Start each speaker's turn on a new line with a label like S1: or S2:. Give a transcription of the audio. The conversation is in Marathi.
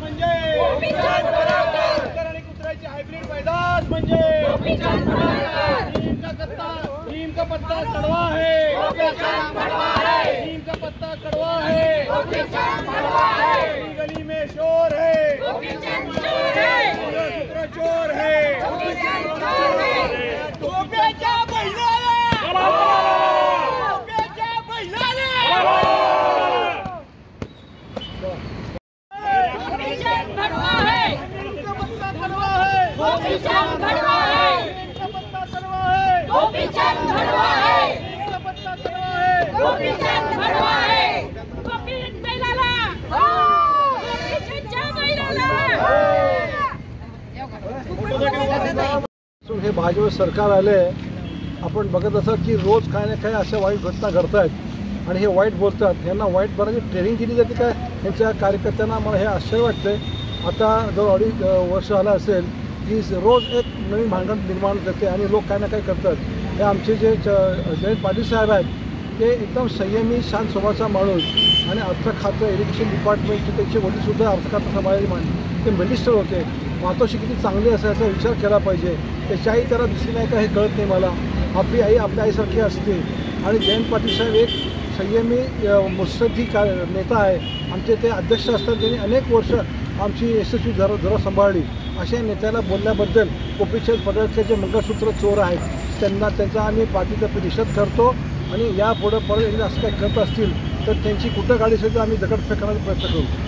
S1: म्हणजे आणि कुत्र्याची हायब्रिड पैदास म्हणजे नीम का पत्ता कड़वा है, नीम का पत्ता कड़वा है, गली में शोर है, चोर है,
S2: हे भाजप सरकार आले आपण बघत असत की रोज काय ना काय अशा वाईट घटना घडतात आणि हे वाईट बोलतात. यांना वाईट बनायची ट्रेनिंग दिली जाते काय यांच्या कार्यकर्त्यांना? मला हे आश्चर्य वाटतंय. आता जवळ 2.5 वर्ष झालं असेल की रोज एक नवीन भांडण निर्माण करते आणि लोक काय ना काय करतात. हे आमचे जे जयंत पाटील साहेब आहेत ते एकदम संयमी शांत स्वभावाचा माणूस आणि अर्थ खातं इरिगेशन डिपार्टमेंटचे त्यांचे वडीलसुद्धा अर्थ खातं सांभाळायचे ते मिनिस्टर होते. मातोश्री किती चांगले असायचा विचार केला पाहिजे. त्याची आई त्याला दिसली नाही का हे कळत नाही मला. आपली आई आपल्या आईसारखी असते आणि जयंत पाटील साहेब एक संयमी मुत्सद्दी नेता आहे. आमचे ते अध्यक्ष असतात. त्यांनी अनेक वर्ष आमची यशस्वी धरा सांभाळली. अशा नेत्याला बोलल्याबद्दल गोपीचंद पडळकर जे मंगळसूत्र चोर आहेत त्यांचा आम्ही पार्टीचा निषेध करतो आणि यापुढं परत एकदा असं काही करत असतील तर त्यांची कुठं गाडी असेल तर आम्ही दगडफेक करण्याचा प्रयत्न करू.